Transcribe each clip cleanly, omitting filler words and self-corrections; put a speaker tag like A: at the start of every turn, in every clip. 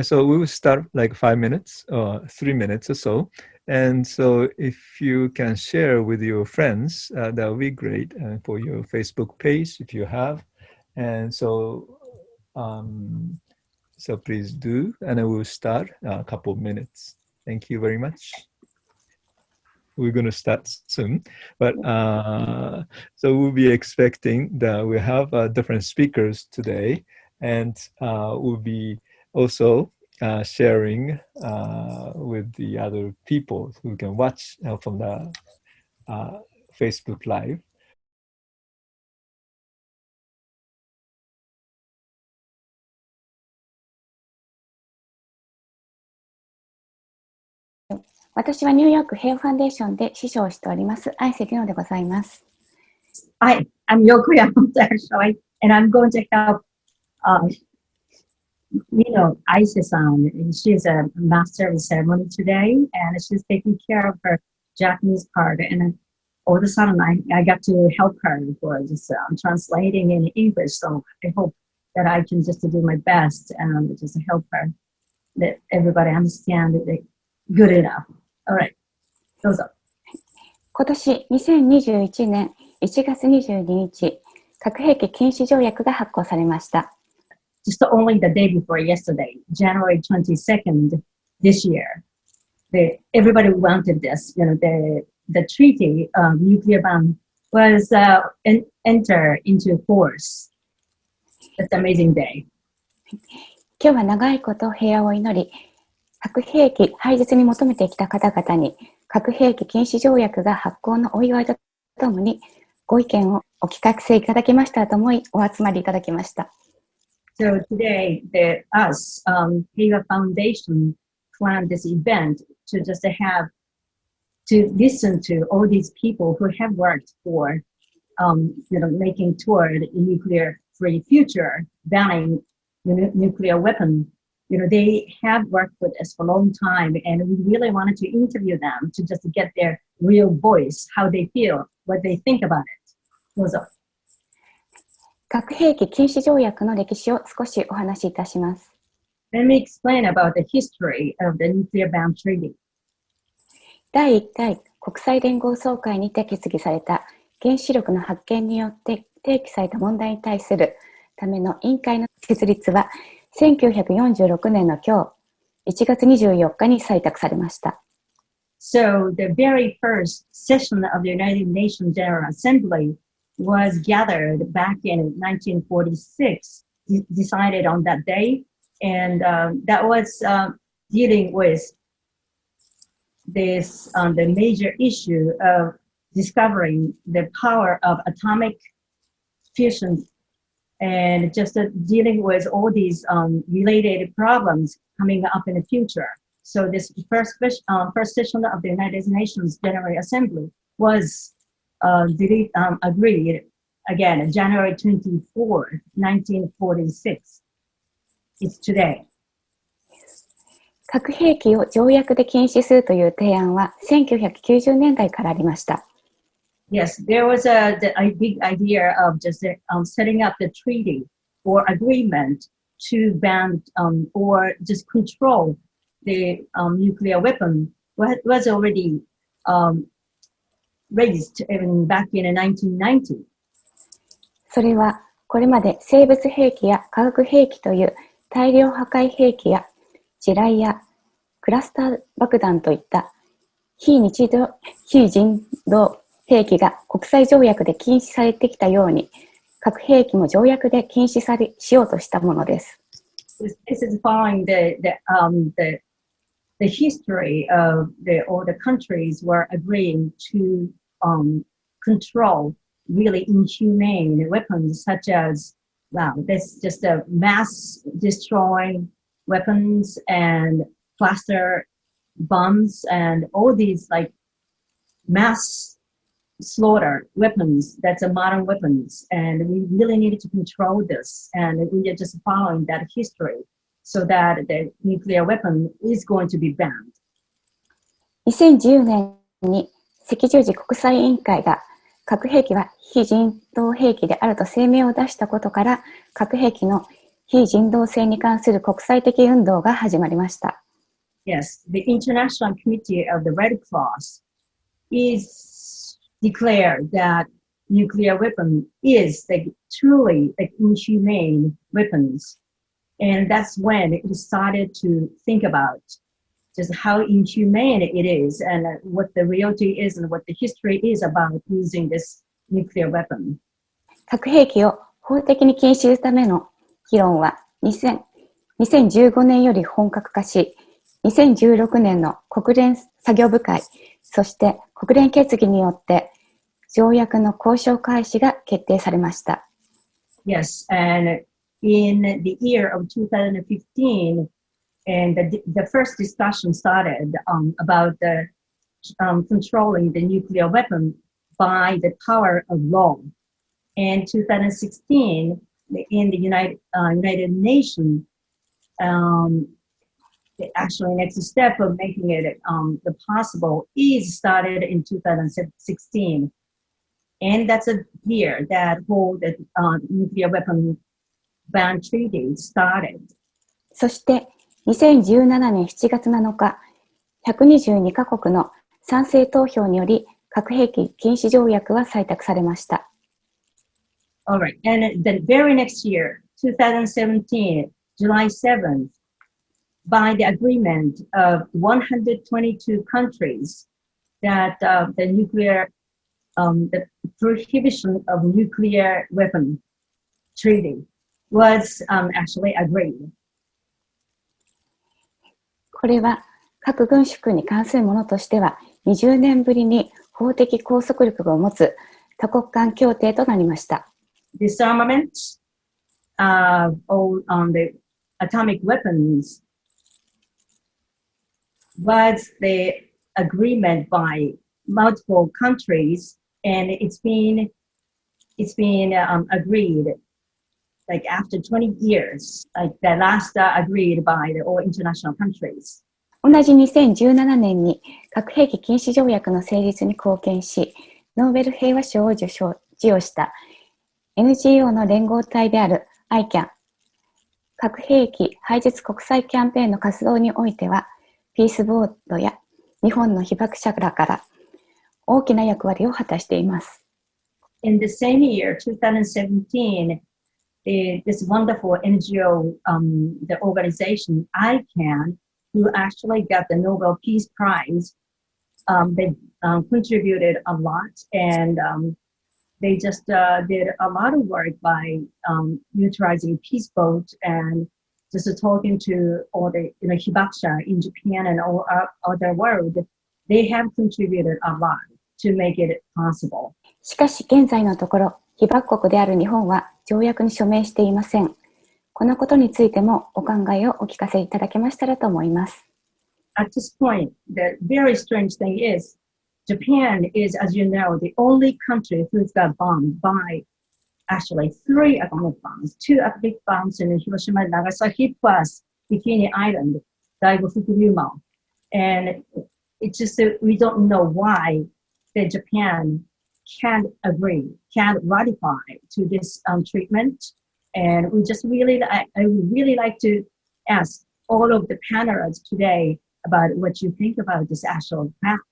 A: So we will start like 5 minutes or 3 minutes or so. And so if you can share with your friends, that would be great for your Facebook page if you have. And um, so please do, and I will start a couple of minutes. Thank you very much. We're going to start soon, but so we'll be expecting that we have different speakers today, and we'll be also sharing with the other people who can watch from the Facebook Live.
B: Hi, 私はニューヨーク平和ファンデーションで師匠をしております、愛瀬里乃でございます。
C: Hi, I'm Youko actually, and I'm going to help, Aise-san. She's a master of ceremony today, and she's taking care of her Japanese part. And all of a sudden, I got to help her for just translating in English. So I hope that I can just do my best and just help her, that everybody understand it good enough. All right, どうぞ。
B: 今年2021年1月22日、核兵器禁止条約が発効されました。
C: Just only the day before yesterday, January 22nd this year, everybody wanted this. The treaty of nuclear ban was enter into force. That's an amazing day.
B: 今日は長いこと平和を祈り、核兵器廃絶に求めてきた方々に核兵器禁止条約が発効のお祝いとともにご意見をお聞かせいただけましたと思いお集まりいただきました。
C: So today, us, Heiwa Foundation, planned this event to just to listen to all these people who have worked for, making toward a nuclear-free future, banning nuclear weapon. They have worked with us for a long time, and we really wanted to interview them to just get their real voice, how they feel, what they think about it. どうぞ。
B: 核兵器禁止条約の歴史を少しお話しいたします。
C: Let me explain about the history of the nuclear ban treaty.
B: 第1回国際連合総会にて決議された原子力の発見によって提起された問題に対するための委員会の設立は1946年の今日1月24日に採択されました。
C: So the very first session of the United Nations General Assembly was gathered back in 1946, decided on that day, and that was dealing with this the major issue of discovering the power of atomic fusion and just dealing with all these related problems coming up in the future. So this first session of the United Nations General Assembly was agreed again, January 24, 1946. It's today.
B: 核兵器を条約で禁止するという提案は1990年代からありました。
C: Yes, there was a big idea of just setting up the treaty or agreement to ban or just control the nuclear weapon was already raised even back in 1990.
B: それはこれまで生物兵器や化学兵器という大量破壊兵器や地雷やクラスター爆弾といった非人道兵器が国際条約で禁止されてきたように、核兵器も条約で禁止しようとしたものです。
C: This is following the history of all the countries were agreeing to control really inhumane weapons such as, that's just a mass destroying weapons and cluster bombs and all these like mass slaughter weapons, that's a modern weapons, and we really needed to control this, and we are just following that history so that the nuclear weapon is going to be banned.
B: 2010年に赤十字国際委員会が核兵器は非人道兵器であると声明を出したことから核兵器の非人道性に関する国際的運動が始まりました。
C: Yes, the International Committee of the Red Cross is declared that nuclear weapon is like truly like inhumane weapons. And that's when it started to think about just how inhumane it is and what the reality is and what the history is about using this nuclear weapon.
B: 核兵器を法的に禁止するための議論は2015年より本格化し、2016年の国連作業部会、そして国連決議によって条約の交渉開始が決定されました。
C: Yes, and in the year of 2015, and the first discussion started about the controlling the nuclear weapon by the power of law. And 2016, in the United Nations, actually next step of making it the possible is started in 2016. And that's a year that whole the nuclear weapon ban treaty started.
B: そして2017年7月7日、122カ国の賛成投票により核兵器禁止条約は採択されました。
C: All right, and the very next year, 2017, July 7th, by the agreement of 122 countries, that the Prohibition of Nuclear Weapons Treaty was actually agreed.
B: これは核軍縮に関するものとしては20年ぶりに法的拘束力を持つ多国間協定となりました。
C: Disarmament of the atomic weapons was the agreement by multiple countries, and it's been agreed like after 20 years, like the last agreed by the all international countries.
B: 同じ2017年に核兵器禁止条約の成立に貢献し、ノーベル平和賞を授与した NGO の連合体である ICAN、核兵器廃絶国際キャンペーンの活動においては、ピースボードや日本の被爆者らから大きな役割を果たしています。
C: In the same year, 2017, this wonderful NGO, the organization ICAN, who actually got the Nobel Peace Prize, they contributed a lot, and they just did a lot of work by utilizing peace boat and just talking to all the Hibakusha in Japan and all other world. They have contributed a lot to make it possible.
B: しかし現在のところ、被爆国である日本は条約に署名していません。このことについてもお考えをお聞かせいただけましたらと思います。
C: At this point, the very strange thing is, Japan is, as you know, the only country who's got bombed by actually 3 atomic bombs, 2 atomic bombs in Hiroshima and Nagasaki, plus Bikini Island, Daigo Fukushima. And it's just that we don't know why that Japan can't agree, can't ratify to this treatment. And we just I would really like to ask all of the panelists today about what you think about this actual fact.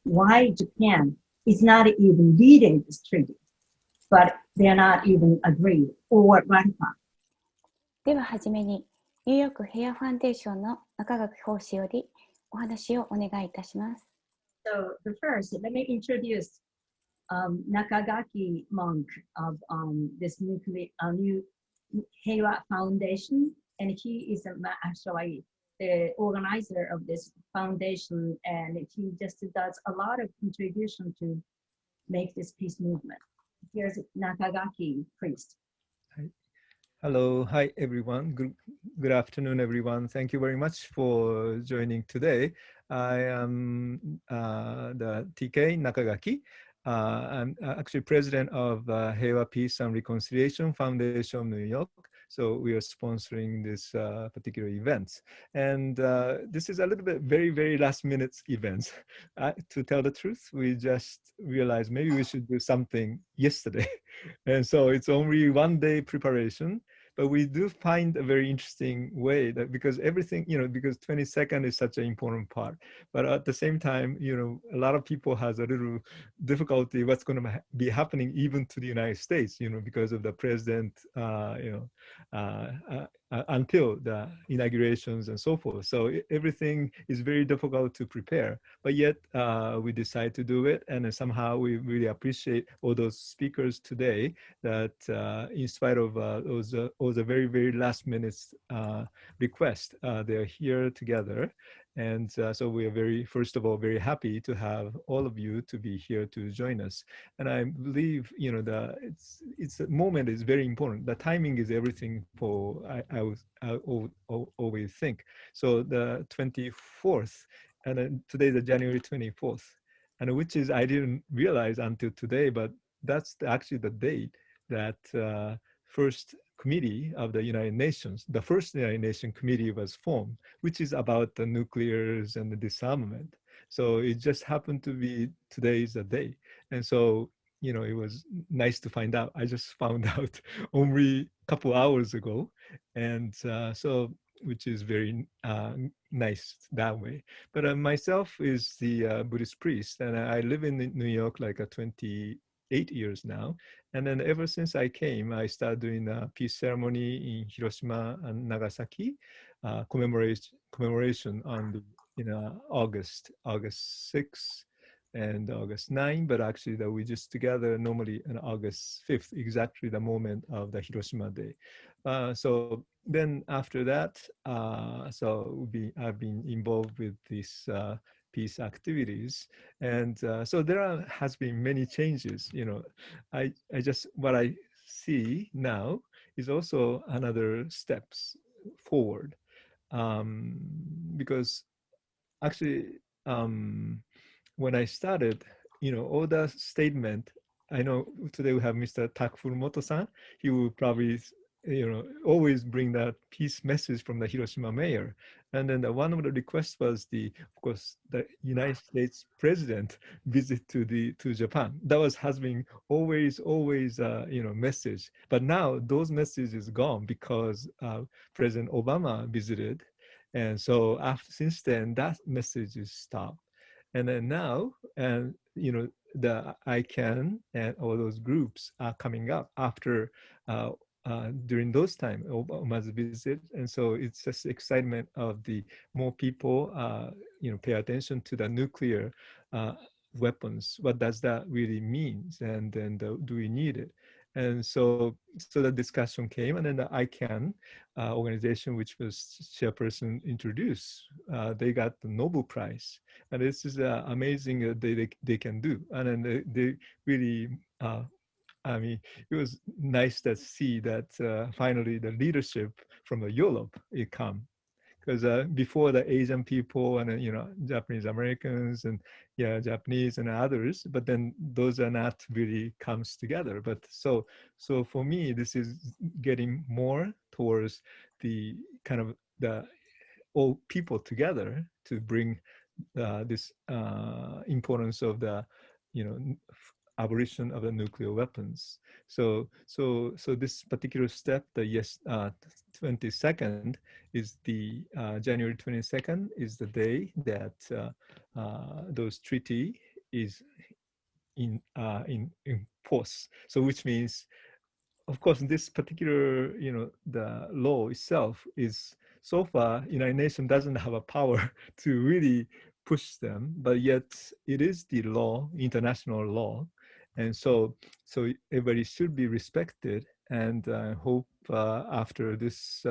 C: Why Japan is not even leading this treaty, but they are not even agreed or ratified.
B: でははじめに、ニューヨーク平和ファンデーションの中垣講師よりお話をお願いいたします。
C: So the first, let me introduce Nakagaki monk of this new Heiwa Foundation, and he is actually the organizer of this foundation, and he just does a lot of contribution to make this peace movement. Here's Nakagaki priest.
A: Hello, hi everyone. Good afternoon, everyone. Thank you very much for joining today. I am the TK Nakagaki. I'm actually president of Heiwa Peace and Reconciliation Foundation New York. So we are sponsoring this particular event. And this is a little bit very last minute event. To tell the truth, we just realized maybe we should do something yesterday. And so it's only 1 day preparation but we do find a very interesting way that because everything, because 22nd is such an important part, but at the same time, a lot of people has a little difficulty what's going to be happening even to the United States, because of the president, until the inaugurations and so forth. So everything is very difficult to prepare, but yet we decide to do it. And somehow we really appreciate all those speakers today that in spite of all the very, very last minute request, they're here together. And so we are first of all, very happy to have all of you to be here to join us. And I believe, it's the moment is very important. The timing is everything for, I always think. So the 24th, and then today is January 24th, and which is, I didn't realize until today, but that's actually the date that first committee of the United Nations, the first United Nations committee was formed, which is about the nuclears and the disarmament. So it just happened to be today is the day. And so, it was nice to find out. I just found out only a couple hours ago. And so, which is very nice that way. But myself is the Buddhist priest, and I live in New York like 28 years now. And then ever since I came, I started doing a peace ceremony in Hiroshima and Nagasaki, commemoration on the, August 6th and August 9th, but actually that we just together normally on August 5th, exactly the moment of the Hiroshima Day. So then after that, I've been involved with this peace activities, and so has been many changes. I just what I see now is also another steps forward, because actually when I started, all the statement. I know today we have Mr. Furumoto-san. He will probably always bring that peace message from the Hiroshima mayor. And then one of the requests was of course, the United States president visit to Japan. That has been always, message. But now those messages gone because President Obama visited. And so since then, that message is stopped. And then now, the ICANN and all those groups are coming up after during those times, Obama's visit. And so it's just excitement of the more people, pay attention to the nuclear weapons. What does that really mean? And then do we need it? And so the discussion came, and then the ICANN organization, which was chairperson introduced, they got the Nobu Prize. And this is amazing that they can do. And then they really, I mean, it was nice to see that finally the leadership from Europe, it come. Because before the Asian people and Japanese Americans and Japanese and others, but then those are not really comes together. But so for me, this is getting more towards the kind of the all people together to bring this importance of the abolition of the nuclear weapons. So this particular step, the 22nd is the January 22nd is the day that those treaty is in force. So which means, of course, this particular, the law itself is so far, United Nations doesn't have a power to really push them, but yet it is the law, international law. And so everybody should be respected. And I hope after this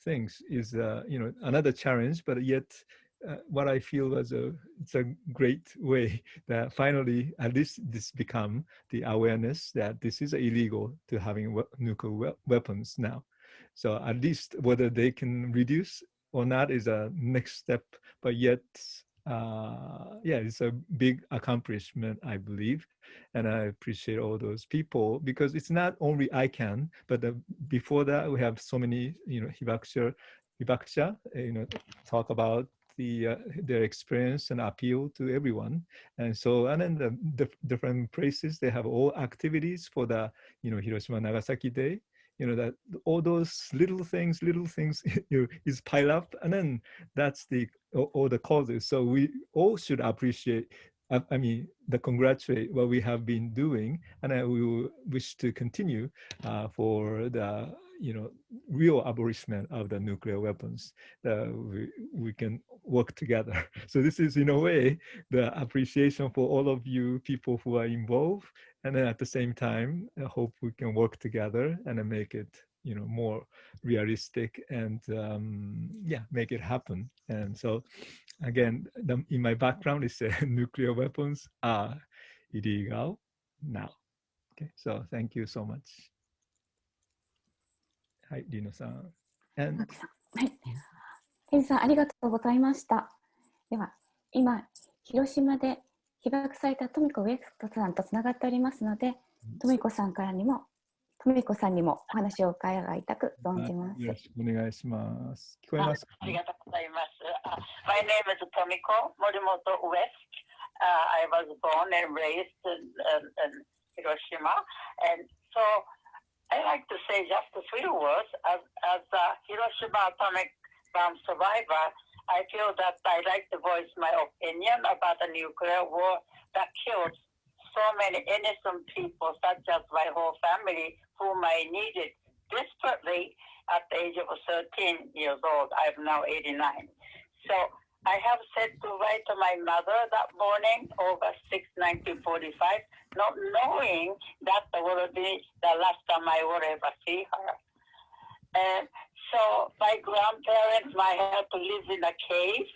A: things is, another challenge, but yet what I feel was it's a great way that finally at least this become the awareness that this is illegal to having nuclear weapons now. So at least whether they can reduce or not is a next step, but yet it's a big accomplishment, I believe, and I appreciate all those people because it's not only ICANN, but before that we have so many, Hibakusha, talk about their experience and appeal to everyone. And so, and then the different places, they have all activities for the, Hiroshima Nagasaki Day. that all those little things is pile up, and then that's all the causes. So we all should appreciate, congratulate what we have been doing, and we will wish to continue for the real abolishment of the nuclear weapons. We can work together. So this is in a way the appreciation for all of you people who are involved, and then at the same time, I hope we can work together and then make it more realistic and make it happen. And so again, in my background, it says nuclear weapons are illegal now. Okay, so thank you so much. はい、リノさん。And...
B: はい。ケンさん、ありがとうございました。では、今、広島で被爆されたトミコウエストさんとつながっておりますので、トミコさんにもお話を伺いたく存じます。
A: よろしくお願いします。聞こえますか？
D: ありがとうございます。My name is Tomiko, Morimoto West. I was born and raised in Hiroshima, and so I like to say just a few words. As a Hiroshima atomic bomb survivor, I feel that I like to voice my opinion about the nuclear war that killed so many innocent people, such as my whole family, whom I needed desperately at the age of 13 years old. I'm now 89. So I have said goodbye to my mother that morning, August 6, 1945, not knowing that will be the last time I will ever see her. And so my grandparents might have to live in a cave.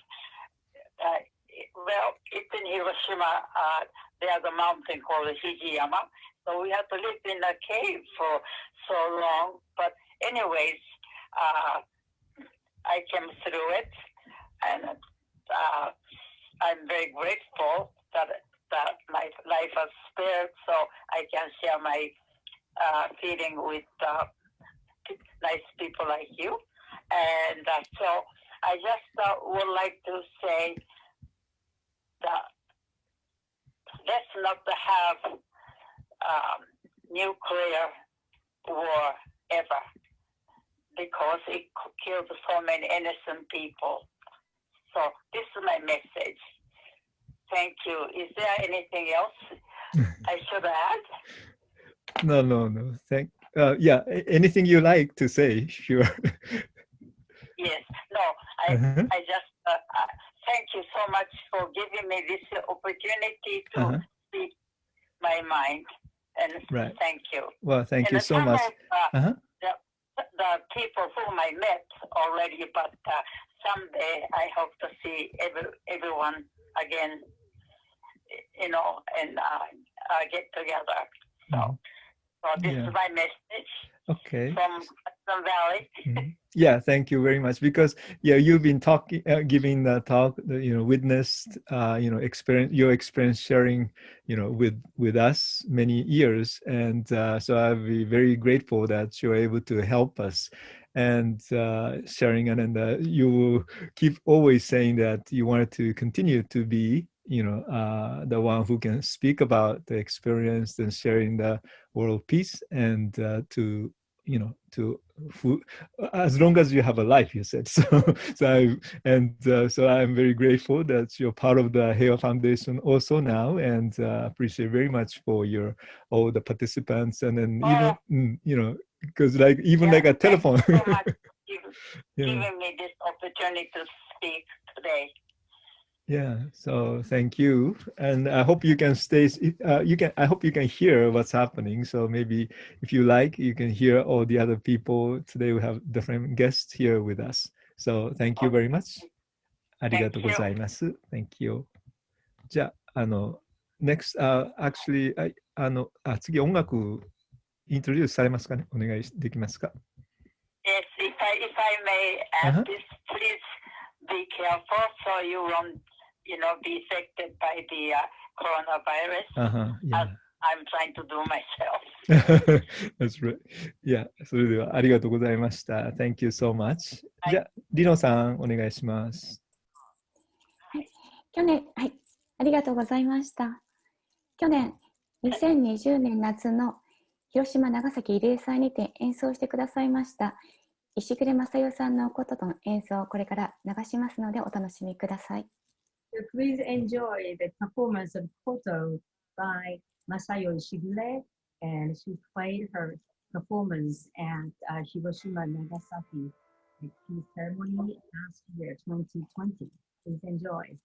D: It's in Hiroshima. There's a mountain called Hijiyama. So we had to live in a cave for so long. But anyways, I came through it. And I'm very grateful that my life was spared, so I can share my feeling with nice people like you. And so I just would like to say that let's not have nuclear war ever, because it killed so many innocent people. So this is my message. Thank you. Is there anything else I should add?
A: No. Anything you like to say, sure.
D: Yes. No, I just thank you so much for giving me this opportunity to speak my mind. And thank you.
A: Well, thank you so much.
D: The people whom I met already, but someday I hope to see everyone again, and get together. So this is my message from Hudson Valley.
A: Yeah, thank you very much. Because you've been talking, giving the talk, witnessed, your experience sharing, with us many years, and so I'll be very grateful that you're able to help us and sharing. And you keep always saying that you wanted to continue to be, the one who can speak about the experience and sharing the world peace, and to as long as you have a life, you said. So I'm very grateful that you're part of the Heiwa Foundation also now, and appreciate very much for all the participants, and then because like a telephone.
D: Thank you so much for giving me this opportunity to speak today.
A: Yeah, so thank you, and I hope you can stay. I hope you can hear what's happening. So maybe if you like, you can hear all the other people. Today we have different guests here with us. So thank you very much. ありがとうございます。Thank you. じゃあnext actually 次音楽イントロデュースされますかね。お願いできますか。
D: Yes, if I may add this, please be careful so you won't, be affected by the coronavirus. I'm trying to do myself.
A: That's right. Yeah. それではありがとうございました。Thank you so much. じゃあ、リノさん、お願いします。
B: 去年、ありがとうございました。去年、2020年夏の広島長崎慰霊祭にて演奏してくださいました石暮正代さんのこととの演奏をこれから流しますのでお楽しみください。
C: So please enjoy the performance of Koto by Masayo Ishigure, and she played her performance at Hiroshima Nagasaki peace ceremony last year, 2020. Please enjoy.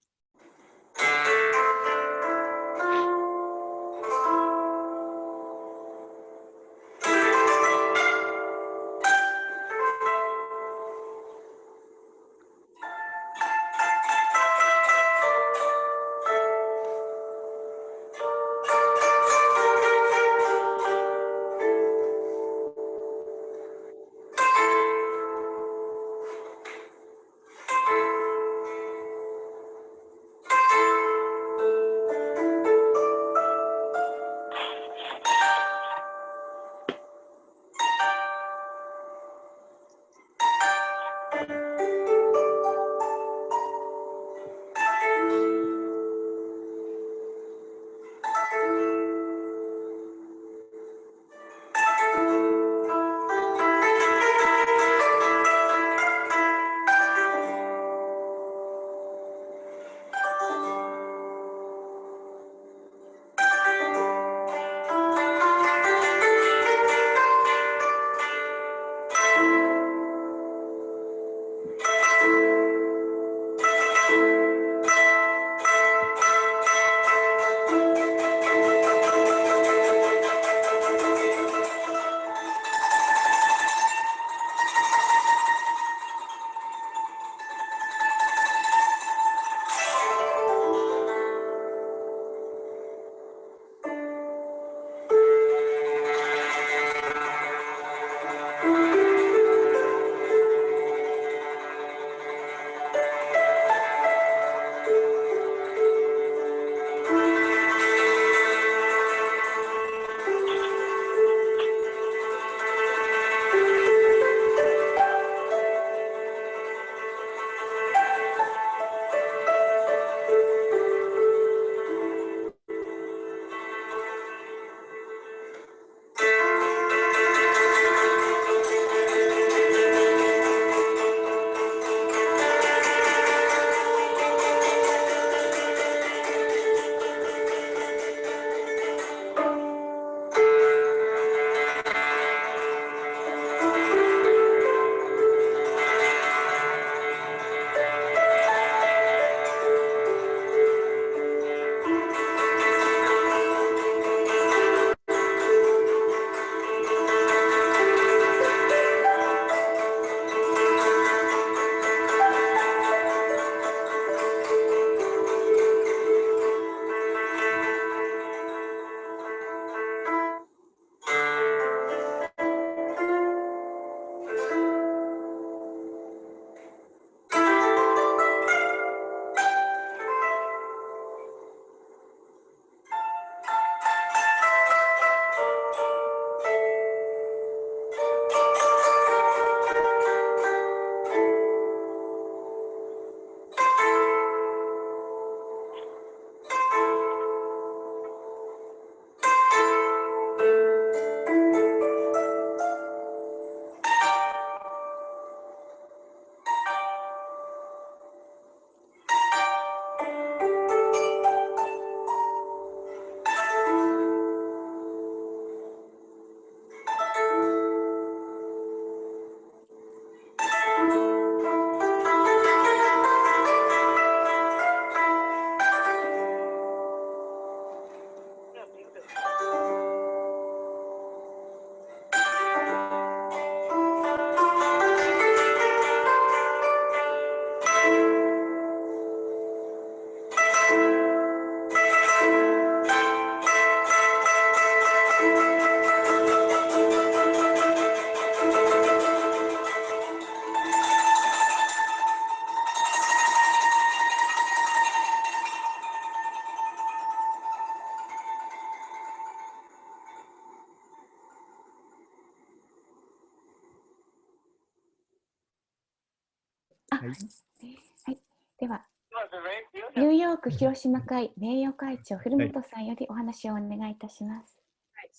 A: はい。
B: はい。では、
D: was very beautiful.
B: ニューヨーク広島会名誉会長古本さんよりお話をお願いいたします。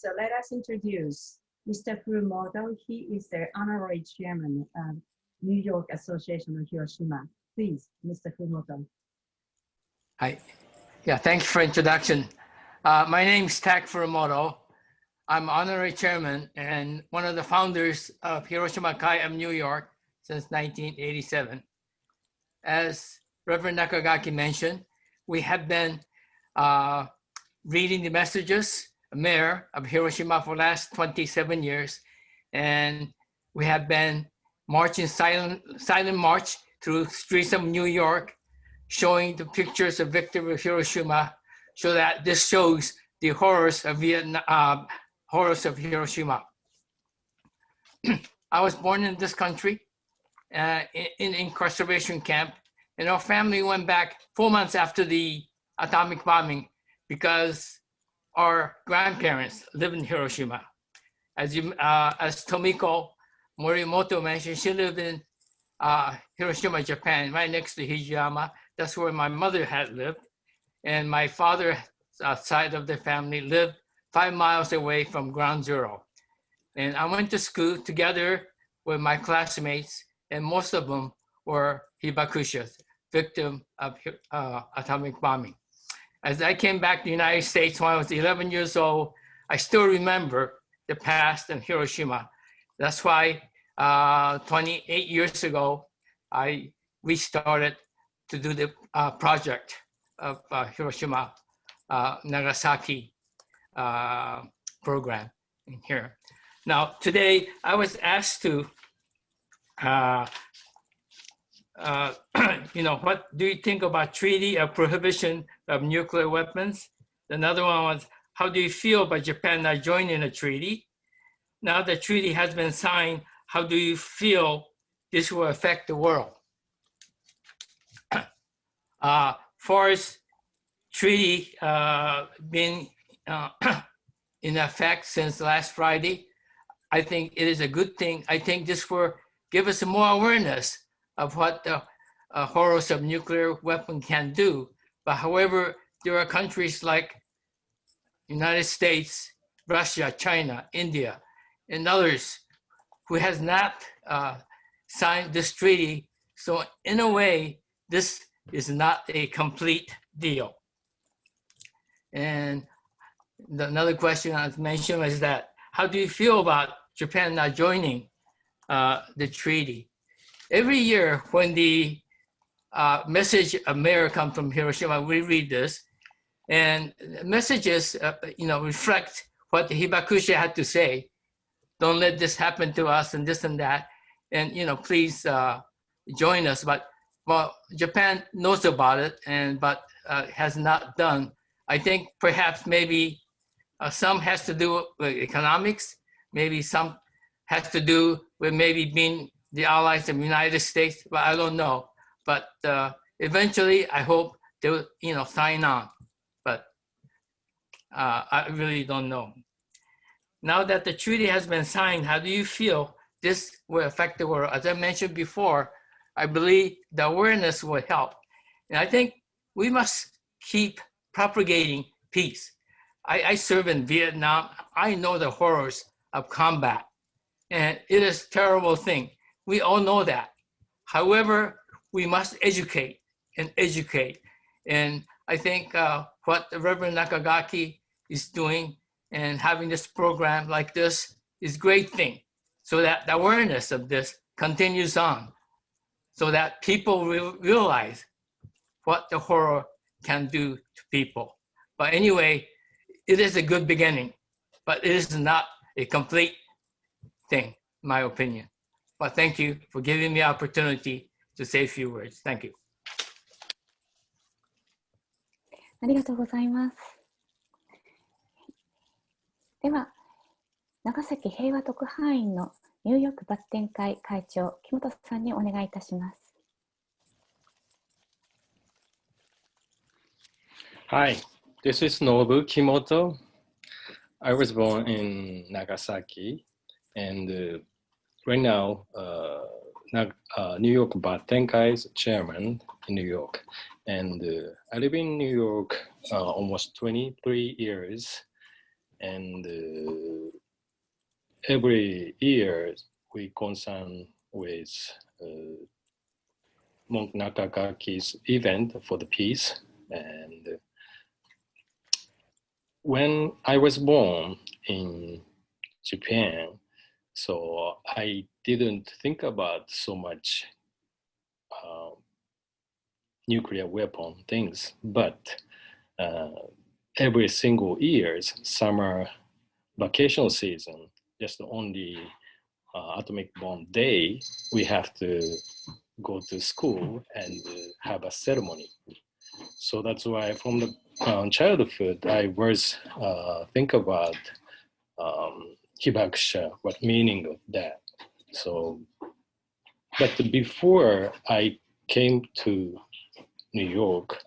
C: So let us introduce Mr. Furumoto. He is the honorary chairman of New York Association of Hiroshima. Please, Mr. Furumoto.
E: Hi. Yeah, thanks for introduction. My name is Tak Furumoto. I'm honorary chairman and one of the founders of Hiroshima-kai of New York since 1987. As Reverend Nakagaki mentioned, we have been reading the messages, mayor of Hiroshima for the last 27 years. And we have been marching silent march through streets of New York, showing the pictures of victory of Hiroshima, so that this shows the horrors of Vietnam, horrors of Hiroshima. I was born in this country, in incarceration camp, and our family went back 4 months after the atomic bombing because our grandparents lived in Hiroshima. As Tomiko Morimoto mentioned, she lived in Hiroshima, Japan, right next to Hijiyama. That's where my mother had lived. And my father's side of the family lived 5 miles away from Ground Zero. And I went to school together with my classmates, and most of them were Hibakushas, victim of atomic bombing. As I came back to the United States when I was 11 years old, I still remember the past in Hiroshima. That's why 28 years ago, I restarted to do the project of Hiroshima, Nagasaki program in here. Now, today I was asked to, what do you think about Treaty of Prohibition of Nuclear Weapons? Another one was, how do you feel about Japan not joining a treaty? Now the treaty has been signed, how do you feel this will affect the world? Far as treaty been in effect since last Friday, I think it is a good thing. I think this will give us more awareness of what the horrors of nuclear weapon can do. But however, there are countries like United States, Russia, China, India, and others who has not signed this treaty. So in a way, this is not a complete deal. And another question I mentioned is that, how do you feel about Japan not joining the treaty? Every year when the message of mayor comes from Hiroshima, we read this, and messages reflect what the Hibakusha had to say. Don't let this happen to us and this and that. And please join us. But well, Japan knows about it, but has not done. I think perhaps maybe some has to do with economics. Maybe some has to do with maybe being the allies of the United States, but I don't know. But eventually, I hope they will, sign on. But I really don't know. Now that the treaty has been signed, how do you feel this will affect the world? As I mentioned before, I believe the awareness will help. And I think we must keep propagating peace. I serve in Vietnam. I know the horrors of combat, and it is a terrible thing. We all know that. However, we must educate and educate. And I think what the Reverend Nakagaki is doing and having this program like this is a great thing, so that the awareness of this continues on, so that people will realize what the horror can do to people. But anyway, it is a good beginning, but it is not a complete thing, in my opinion. But thank you for giving me the opportunity to say a few words. Thank you.
B: ありがとうございます。では、長崎平和特派員のニューヨークバッテン会会長、木本さんにお願いいたします。
F: Hi, this is Nobu Kimoto. I was born in Nagasaki, and right now, New York Battenkai's chairman in New York. And I live in New York almost 23 years. And every year we concern with Monk Nakagaki's event for the peace. And when I was born in Japan, so I didn't think about so much nuclear weapon things, but every single year's summer vacation season, just only atomic bomb day, we have to go to school and have a ceremony. So that's why from the childhood, I was think about Hibakusha, what meaning of that. So, but before I came to New York,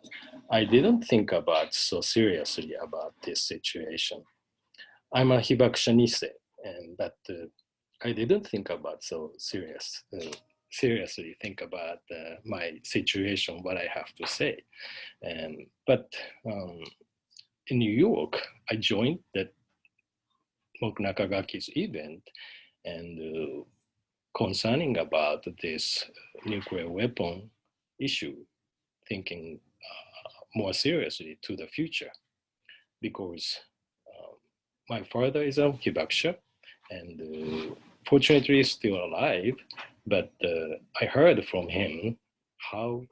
F: I didn't think about so seriously about this situation. I'm a Hibakusha Nisei, but I didn't think about so seriously think about my situation, what I have to say. But in New York, I joined that Monk Nakagaki's event, and concerning about this nuclear weapon issue, thinking more seriously to the future, because my father is a Hibakusha, and fortunately is still alive, but I heard from him how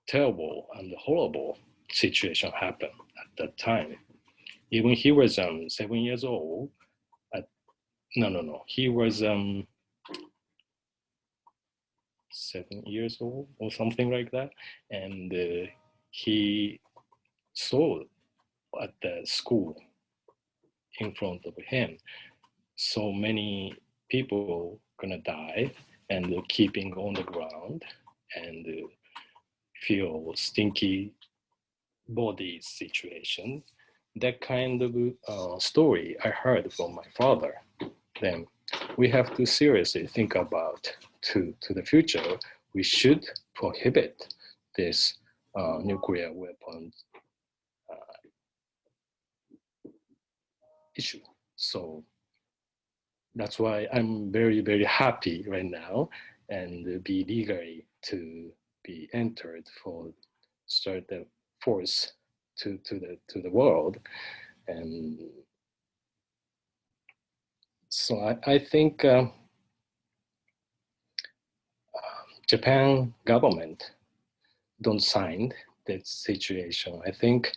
F: terrible and horrible situation happened at that time. Even he was 7 years old. He was 7 years old or something like that, and he saw at the school in front of him so many people gonna die and keeping on the ground and feel stinky body situation. That kind of story I heard from my father. Then we have to seriously think about to the future. We should prohibit this nuclear weapon issue. So that's why I'm very, very happy right now and be legally to be entered for start the force to the world. And so I think Japan government don't sign that situation. I think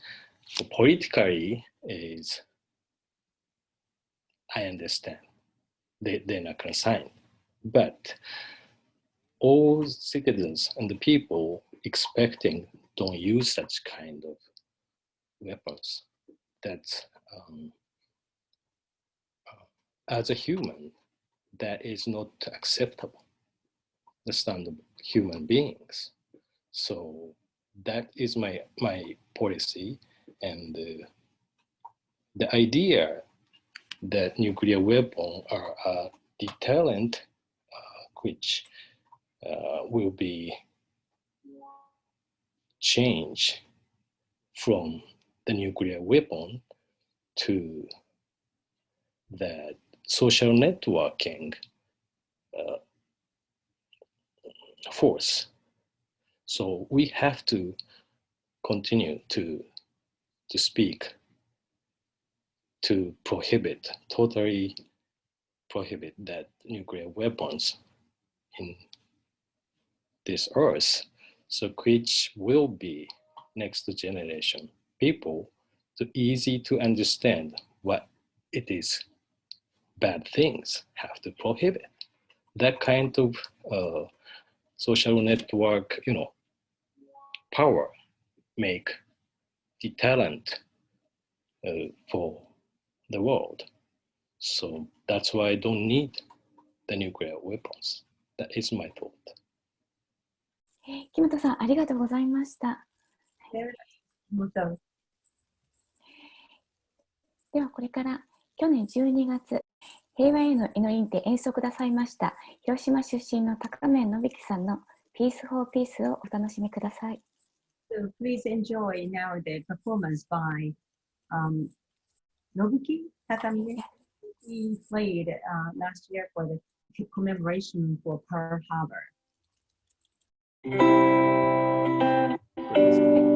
F: politically is, I understand, they're not gonna sign. But all citizens and the people expecting don't use such kind of weapons. That's as a human, that is not acceptable, the standard human beings. So that is my policy, and the idea that nuclear weapons are a deterrent, which will be changed from the nuclear weapon to the social networking force. So we have to continue to speak to prohibit, totally prohibit that nuclear weapons in this earth, so which will be next generation people to easy to understand what it is bad things have to prohibit. That kind of social network, power make deterrent for the world. So that's why I don't need the nuclear weapons. That is my thought.
B: 木本さん、ありがとうございました。ではこれから去年12月、平和への祈りにて演奏くださいました広島出身の高面信樹さんの Peace for Peace をお楽しみください。
C: So please enjoy now the performance by Nobuki Takamiya. He played last year for the commemoration for Pearl Harbor.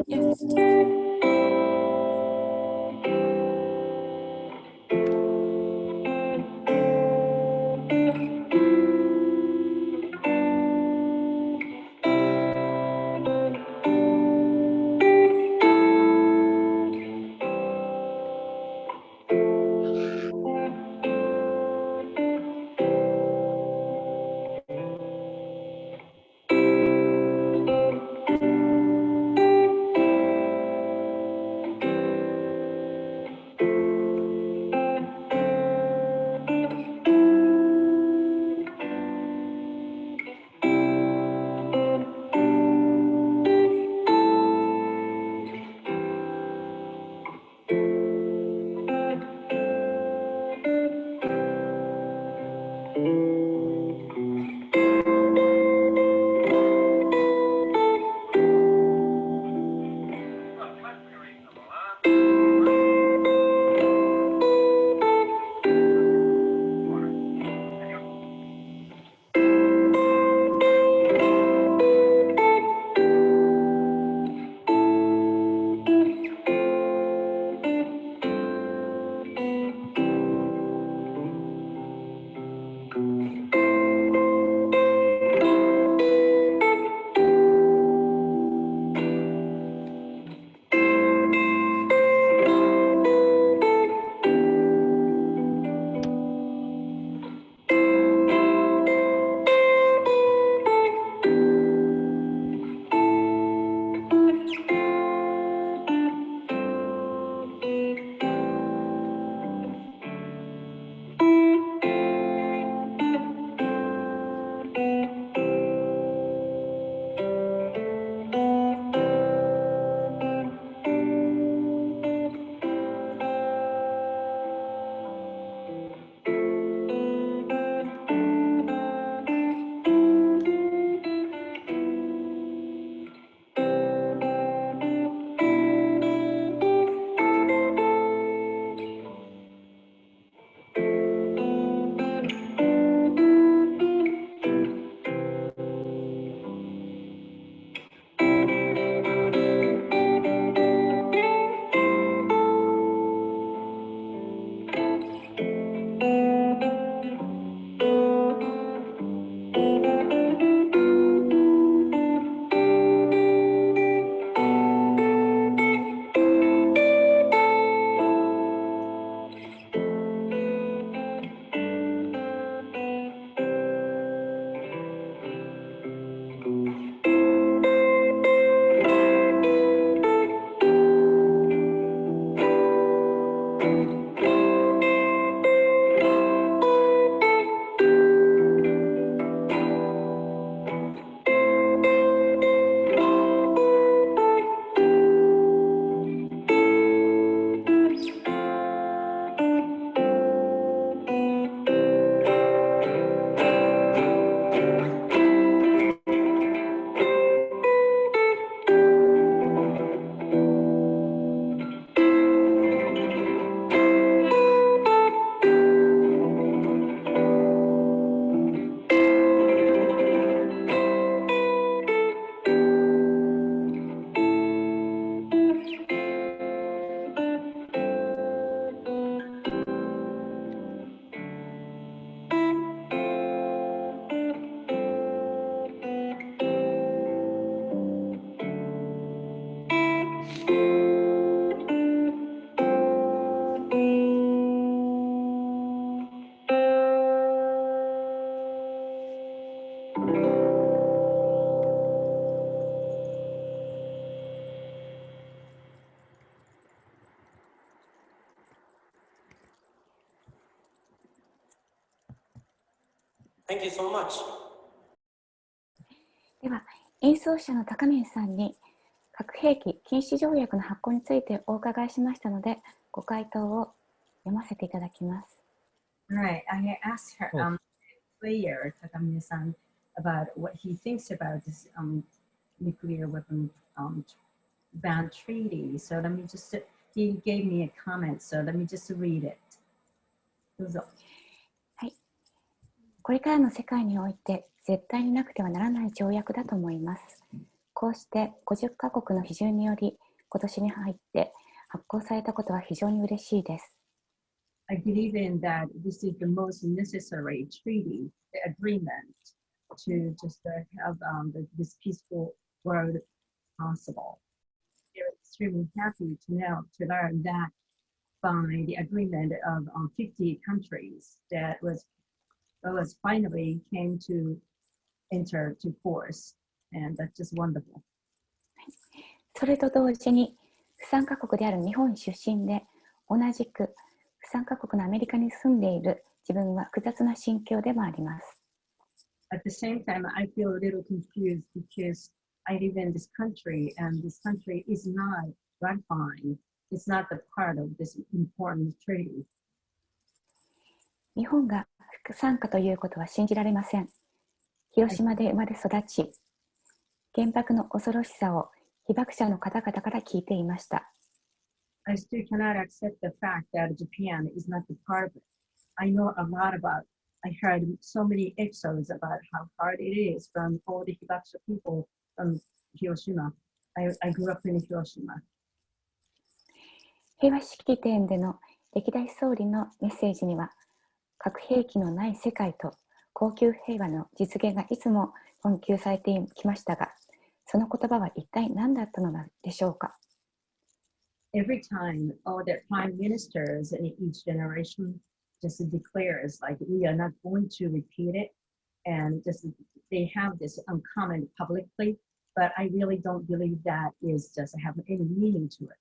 B: Yes.
G: Thank you so much.
B: では、演奏者の高宮さんに核兵器禁止条約の発効についてお伺いしましたので、ご回答を読ませていただきます。
C: Right, I asked her, player Takamiya-san, about what he thinks about this nuclear weapon ban treaty. So let me just he gave me a comment, so let me just read it. どうぞ。
B: はい。これからの世界において絶対になくてはならない条約だと思います。こうして50カ国の批准により今年に入って発行されたことは非常に嬉しいです。
C: I believe in that this is the most necessary treaty, the agreement to just have this peaceful world possible. We're extremely happy to learn that by the agreement of 50 countries that was finally came to enter to force, and that's just wonderful.
B: それと同時に不参加国である日本出身で同じく不参加国のアメリカに住んでいる自分は複雑な心境でもあります。
C: At the same time, I feel a little confused because I live in this country and this country is not ratifying. It's not the part of this important treaty.
B: 日本が不参加ということは信じられません。広島で生まれ育ち、原爆の恐ろしさを被爆者の方々から聞いていました。
C: I still cannot accept the fact that Japan is not the part of it. I know a lot about, I heard so many episodes about how hard it is from all the Hibakusha people from Hiroshima. I grew up in Hiroshima.
B: 平和式典での歴代総理のメッセージには、核兵器のない世界と恒久平和の実現がいつも困窮されてきましたが、その言葉は一体何だったのでしょうか。
C: Every time all the prime ministers in each generation just declares like we are not going to repeat it, and just they have this comment publicly, but I really don't believe that is just have any meaning to it.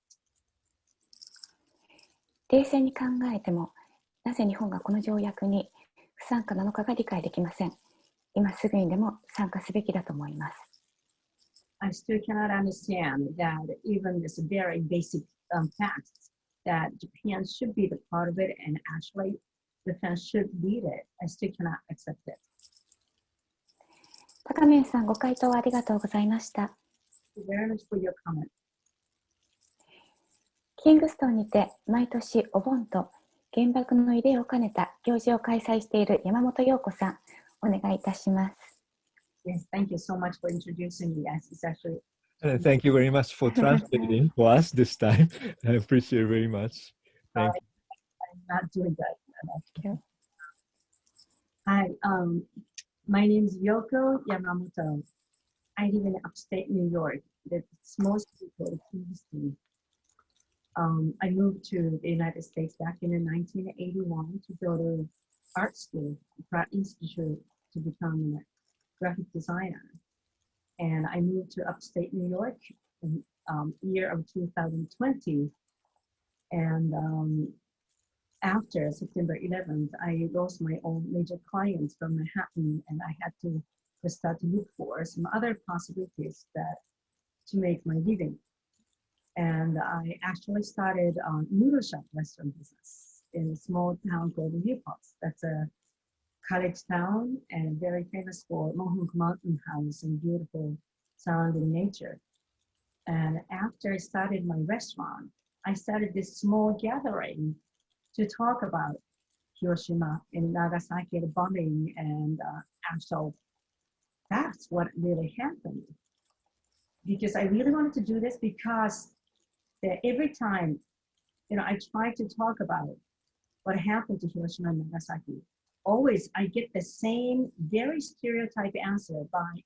B: 冷静に考えても、なぜ日本がこの条約に不参加なのかが理解できません。今すぐにでも参加すべきだと思います。
C: I still cannot understand that even this very basic facts that Japan should be the part of it and actually Japan should lead it. I still cannot accept it.
B: 高宮さん、ご回答ありがとうございました。
C: Thank you very much for your comment.
B: キングストンにて毎年お盆と原爆の慰霊を兼ねた行事を開催している山本陽子さん、お願いいたします。
C: Yes, thank you so much for introducing me. Yes, it's actually.
A: Thank you very much for translating for us this time. I appreciate it very much. Thank you.
C: I'm not doing that. Hi, my name is Youko Yamamoto. I live in upstate New York. It's mostly called Kingston. I moved to the United States back in 1981 to go to art school, art institute, to become a graphic designer. And I moved to upstate New York in year of 2020. And after September 11th, I lost my own major clients from Manhattan, and I had to start to look for some other possibilities to make my living. And I actually started noodle shop restaurant business in a small town called Youko. That's a college town and very famous for Mohonk Mountain House and beautiful sound and nature. And after I started my restaurant, I started this small gathering to talk about Hiroshima and Nagasaki, the bombing, and actual that's what really happened. Because I really wanted to do this because every time, I try to talk about what happened to Hiroshima and Nagasaki, always I get the same very stereotype answer by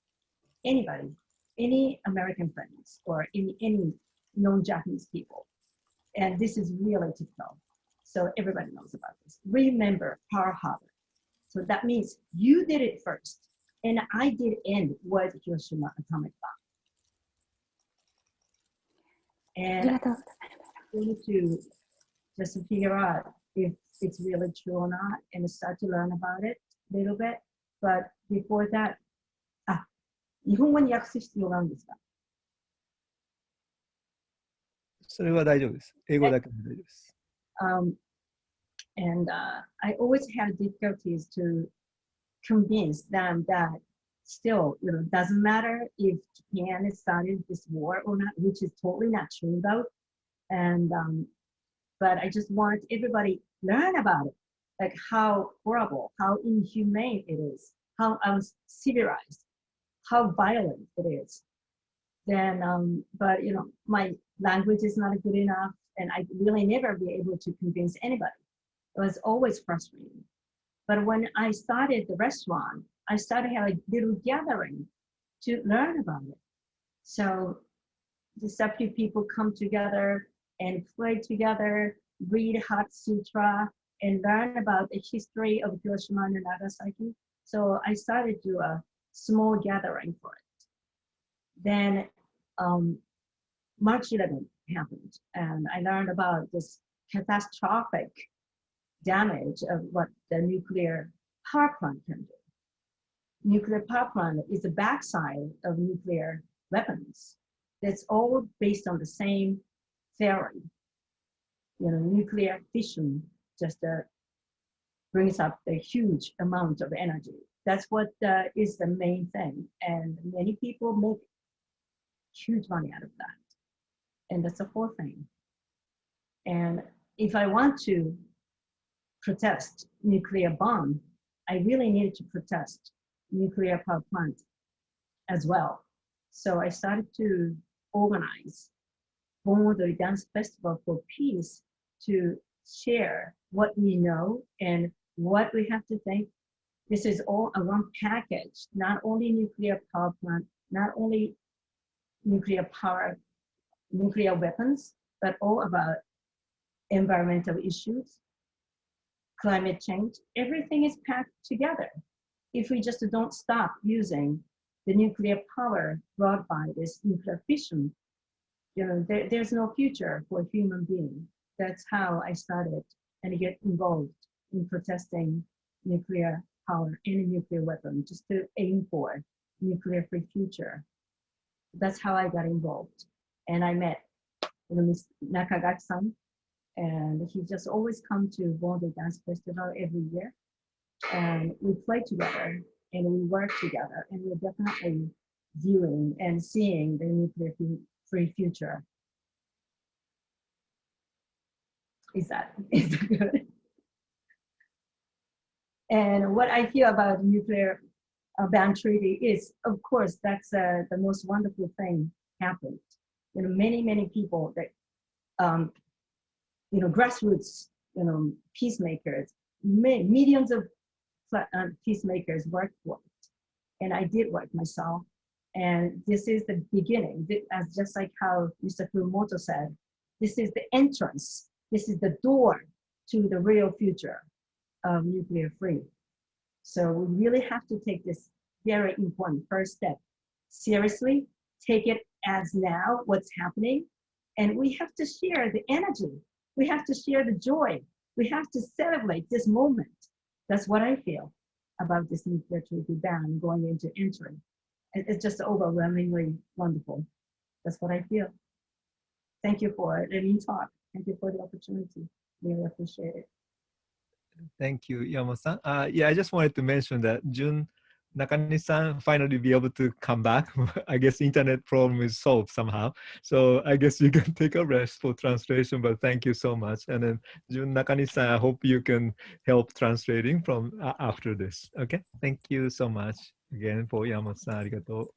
C: anybody, any American friends or any non-Japanese people. And this is really typical. So everybody knows about this. Remember Pearl Harbor. So that means you did it first. And I did end with Hiroshima atomic bomb. And I wanted to just figure out if it's really true or not and start to learn about it a little bit. But before that, 日本語に訳す必要があるんですか？
A: それは大丈夫です。英語だけで大丈夫です。
C: And I always had difficulties to convince them that still, doesn't matter if Japan started this war or not, which is totally not true though. And but I just want everybody learn about it, like how horrible, how inhumane it is, how uncivilized, how violent it is. Then, but you know, my language is not good enough, and I really never be able to convince anybody. It was always frustrating. But when I started the restaurant, I started having a little gathering to learn about it. So just a few people come together and play together, read Hot Sutra, and learn about the history of Hiroshima and Nagasaki. So I started to do a small gathering for it. Then March 11th happened, and I learned about this catastrophic damage of what the nuclear power plant can do. Nuclear power plant is the backside of nuclear weapons. That's all based on the same theory. You know, nuclear fission just brings up a huge amount of energy. That's what is the main thing. And many people make huge money out of that. And that's the whole thing. And if I want to protest nuclear bomb, I really needed to protest nuclear power plant as well. So I started to organize Furumoto Dance Festival for Peace to share what we know and what we have to think. This is all a one package, not only nuclear power plant, not only nuclear weapons, but all about environmental issues, climate change. Everything is packed together. If we just don't stop using the nuclear power brought by this nuclear fission, you know, there's no future for a human being. That's how I started and get involved in protesting nuclear power and a nuclear weapon, just to aim for nuclear-free future. That's how I got involved. And I met Ms. Nakagaki-san, and he just always come to Bondo Dance Festival every year. And we play together and we work together, and we're definitely viewing and seeing the nuclear-free future. Is that good? And what I feel about nuclear ban treaty is, of course, that's the most wonderful thing happened. You know, many people that, you know, grassroots, you know, peacemakers, millions of peacemakers worked for it. And I did work myself. And this is the beginning, as just like how Mr. Furumoto said, this is the entrance. This is the door to the real future of nuclear free. So we really have to take this very important first step seriously, take it as now what's happening, and we have to share the energy. We have to share the joy. We have to celebrate this moment. That's what I feel about this nuclear treaty ban going into entry. It's just overwhelmingly wonderful. That's what I feel. Thank you for letting me talk. Thank you for the opportunity. Really appreciate it.
A: Thank you, Yamamoto-san. Yeah, I just wanted to mention that Jun Nakani-san finally be able to come back. I guess internet problem is solved somehow. So I guess you can take a rest for translation, but thank you so much. And then Jun Nakani-san, I hope you can help translating from after this. Okay, thank you so much again for Yamamoto-san. Arigato.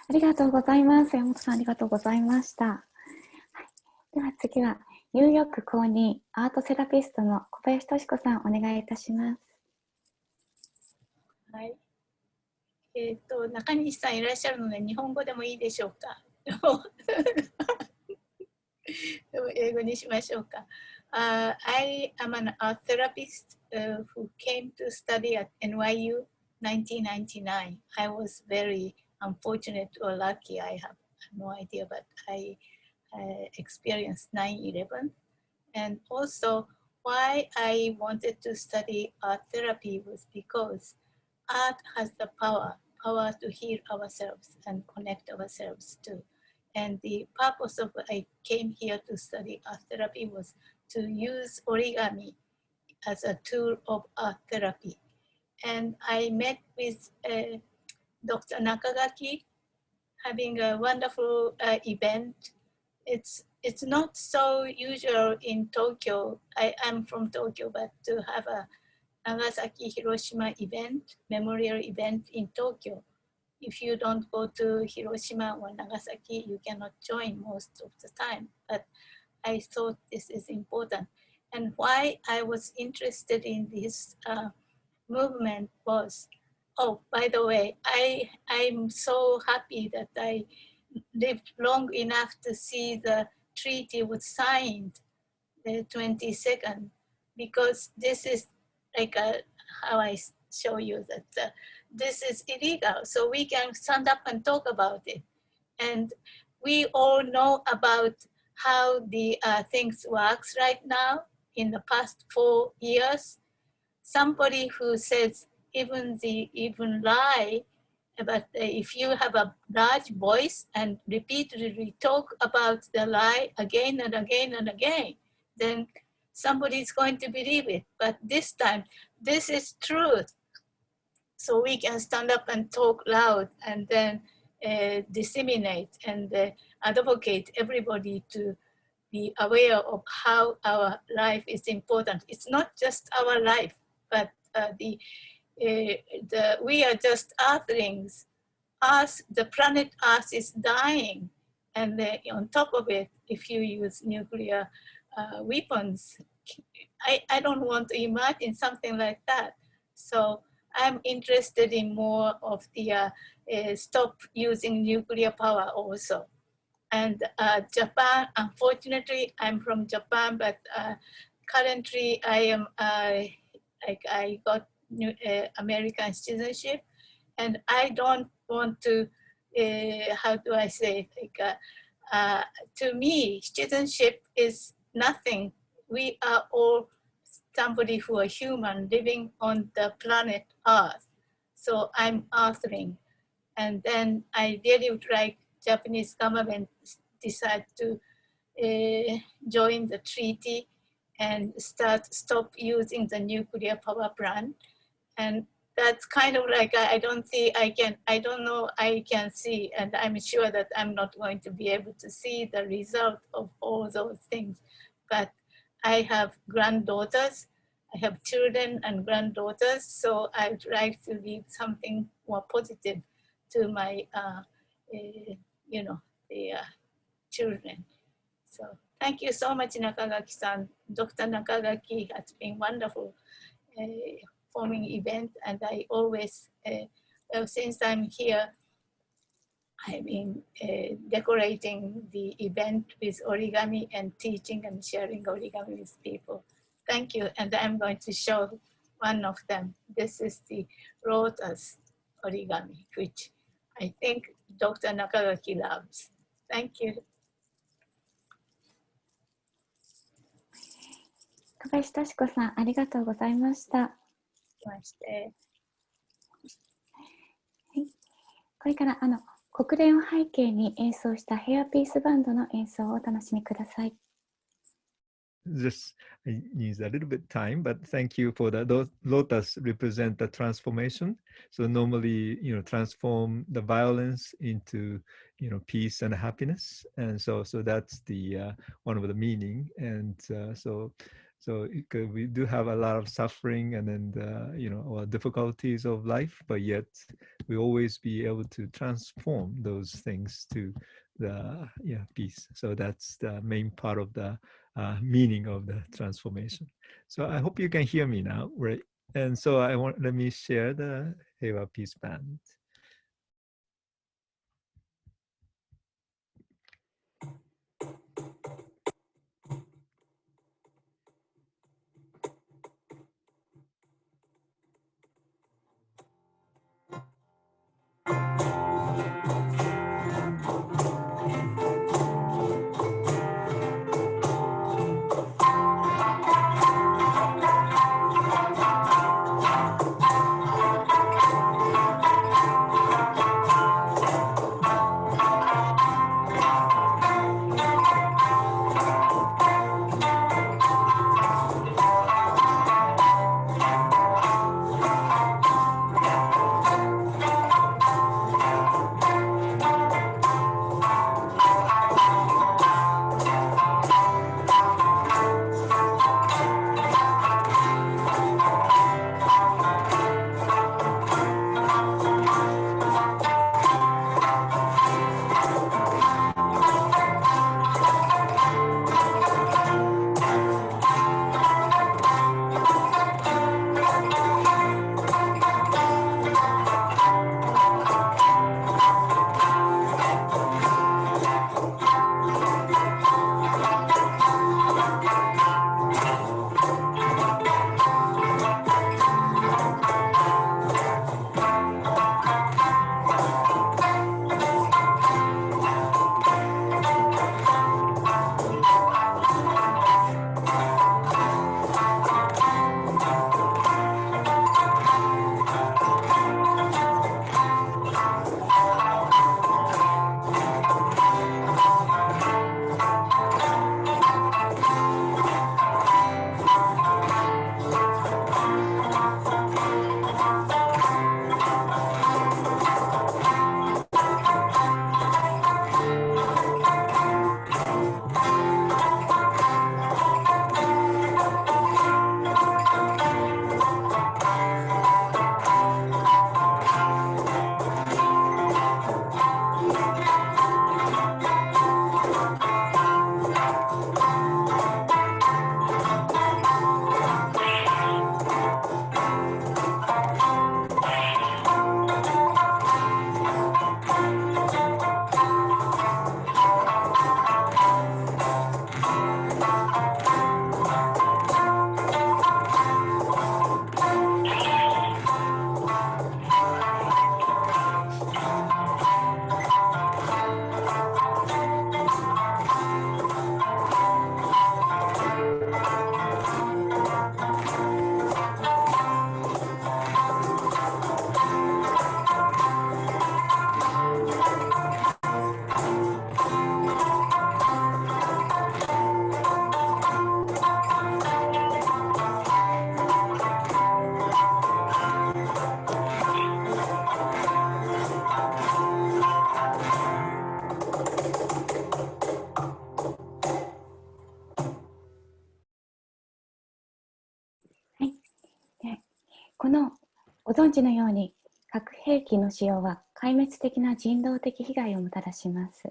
B: ありがとうございます。山本さん、ありがとうございました。はい、では次は、ニューヨーク公認アートセラピストの小林敏子さん、お願いいたします。
H: はい。中西さんいらっしゃるので、日本語でもいいでしょうか。英語にしましょうか。I am an art therapist who came to study at NYU 1999. I was very unfortunate or lucky. I have no idea, but I experienced 9/11. And also, why I wanted to study art therapy was because art has the power to heal ourselves and connect ourselves too. And the purpose of I came here to study art therapy was to use origami as a tool of art therapy. And I met with Dr. Nakagaki having a wonderful event. It's not so usual in Tokyo. I'm from Tokyo, but to have a Nagasaki Hiroshima event, memorial event in Tokyo. If you don't go to Hiroshima or Nagasaki, you cannot join most of the time. But I thought this is important. And why I was interested in this movement was, oh, by the way, I'm so happy that I lived long enough to see the treaty was signed the 22nd, because this is like how I show you that this is illegal. So we can stand up and talk about it. And we all know about how the things works right now in the past 4 years. Somebody who says even lie, but if you have a large voice and repeatedly talk about the lie again and again and again, then somebody is going to believe it. But this time, this is truth. So we can stand up and talk loud and then disseminate and advocate everybody to be aware of how our life is important. It's not just our life, but we are just earthlings. Earth, the planet Earth is dying. And on top of it, if you use nuclear weapons, I don't want to imagine something like that. So I'm interested in more of the stop using nuclear power also. And Japan, unfortunately, I'm from Japan, but currently I am, I got American citizenship, and I don't want to, how do I say, to me, citizenship is nothing. We are all somebody who are human living on the planet Earth. So I'm Earthling. And then I really would like Japanese government decide to join the treaty and stop using the nuclear power plant. And that's kind of like, I don't know I can see, and I'm sure that I'm not going to be able to see the result of all those things. But I have granddaughters, I have children and granddaughters, so I'd like to leave something more positive to my, children. So thank you so much, Nakagaki-san. Dr. Nakagaki has been wonderful forming event, and I always, since I'm here, I've been decorating the event with origami and teaching and sharing origami with people. Thank you, and I'm going to show one of them. This is the lotus origami, which I think Dr. Nakagaki loves. Thank you.
B: 小林敏子さん、ありがとうございました。はい、これから国連を背景に演奏したヘアピースバンドの演奏をお楽しみください。
A: Just needs a little bit time, but thank you for that. Those lotus represent the transformation. So normally, transform the violence into, peace and happiness. And so that's the one of the meaning. And so we do have a lot of suffering and then difficulties of life, but yet we always be able to transform those things to the peace. So that's the main part of the meaning of the transformation. So I hope you can hear me now, right? And so let me share the Heiwa Peace Band.
B: のご存知のように核兵器の使用は壊滅的な人道的被害をもたらします。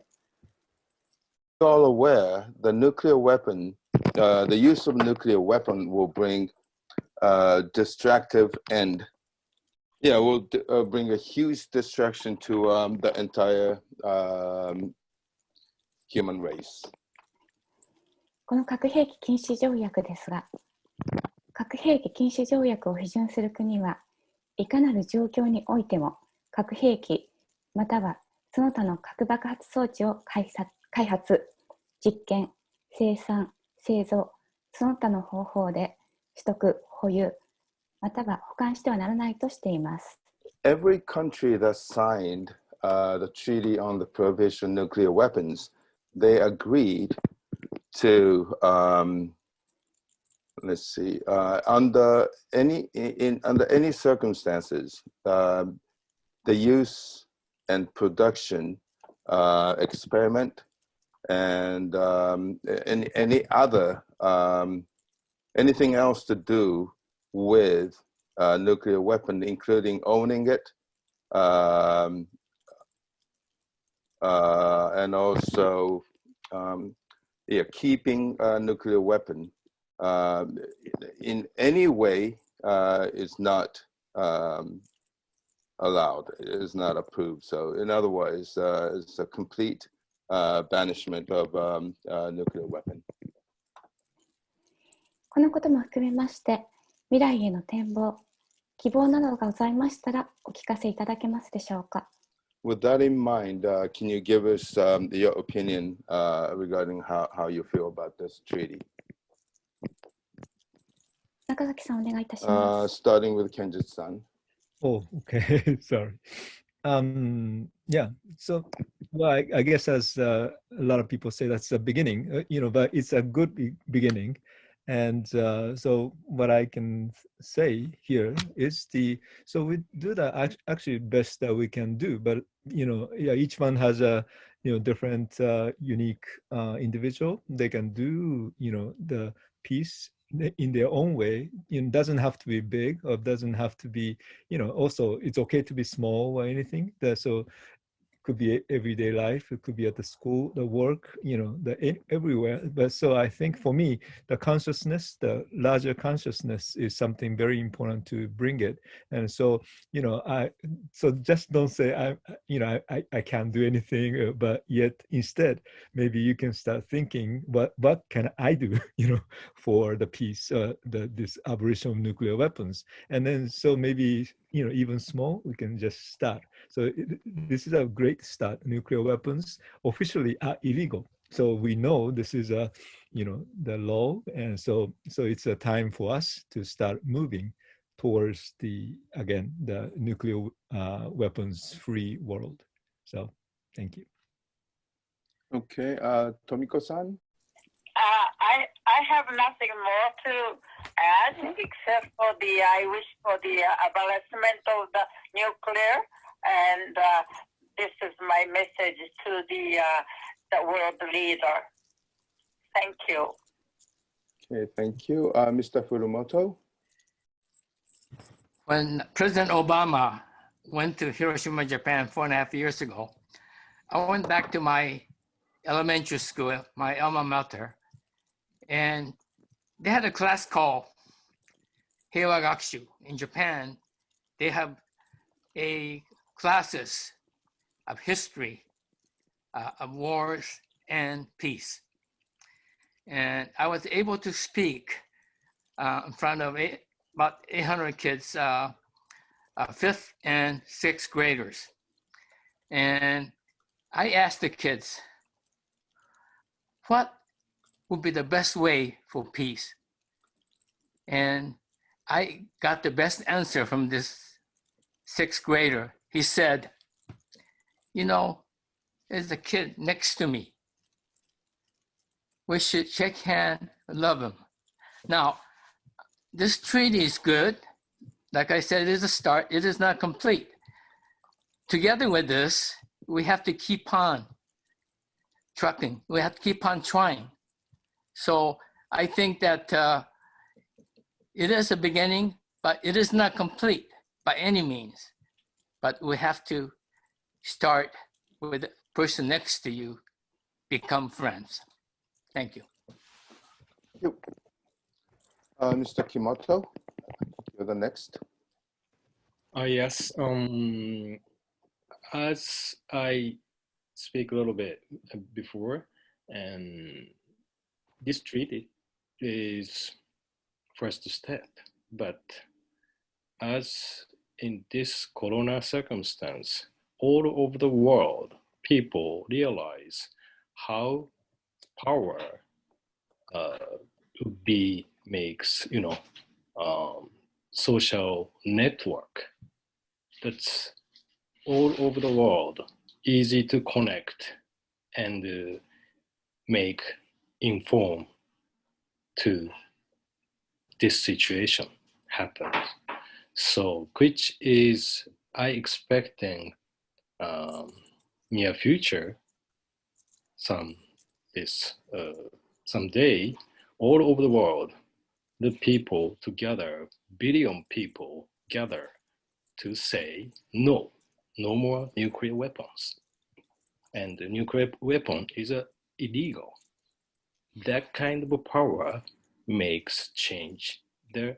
I: All aware, the nuclear weapon, the use of nuclear weapon will bring destructive end. Yeah, will bring a huge destruction to the entire human race.
B: この核兵器禁止条約ですが、核兵器禁止条約を批准する国はいかなる状況においても核兵器またはその他の核爆発装置を開発、実験、生産、製造、その他の方法で取得、保有、または保管してはならないとしています。
I: Every country that signed the Treaty on the Prohibition of Nuclear Weapons, they agreed to, let's see, under any circumstances, the use and production, experiment, and any other anything else to do with nuclear weapon, including owning it, and also keeping a nuclear weapon in any way is not allowed. It is not approved. So in other words, it's a complete banishment of nuclear weapon.
B: このことも含めまして未来への展望、希望などがございましたらお聞かせいただけますでしょうか。
I: With that in mind, can you give us your opinion regarding how you feel about this treaty?
B: 中垣さんお願いいたします。
I: Starting with Kenji-san.
A: Oh, okay. Sorry. Yeah. So, well, I guess as a lot of people say, that's the beginning, but it's a good beginning. And so what I can say here is so we do the actually best that we can do, but, each one has a, different, unique individual. They can do, the piece in their own way. It doesn't have to be big or doesn't have to be, also it's okay to be small or anything. So could be everyday life, it could be at the school, the work, everywhere. But so I think for me, the consciousness, the larger consciousness is something very important to bring it. And so, so just don't say, I can't do anything, but yet instead, maybe you can start thinking, what can I do, for the peace, this abolition of nuclear weapons. And then, so maybe, even small, we can just start. So this is a great start. Nuclear weapons officially are illegal. So we know this is the law. And so it's a time for us to start moving towards the nuclear weapons-free world. So thank you.
I: Okay, Tomiko-san?
D: I have nothing more to add except for I wish for the abolishment of the nuclear, and this is my message to the world leader. Thank you.
I: Okay, thank you. Mr. Furumoto?
E: When President Obama went to Hiroshima, Japan 4.5 years ago, I went back to my elementary school, my alma mater, and they had a class called Heiwa Gakushu. In Japan, they have classes of history, of wars and peace. And I was able to speak in front of about 800 kids, 5th and 6th graders. And I asked the kids, what would be the best way for peace? And I got the best answer from this 6th grader. He said, there's a kid next to me. We should shake hands, love him. Now, this treaty is good. Like I said, it is a start. It is not complete. Together with this, we have to keep on trucking. We have to keep on trying. So I think that it is a beginning, but it is not complete by any means. But we have to start with the person next to you, become friends. Thank you.
I: Mr. Kimoto, you're the next.
F: Yes. As I speak a little bit before, and this treaty is first step, but as in this corona circumstance, all over the world, people realize how power makes, social network that's all over the world, easy to connect and make inform to this situation happen. So, which is I expecting near future someday all over the world, the people together, billion people gather to say no more nuclear weapons, and the nuclear weapon is illegal. That kind of power makes change the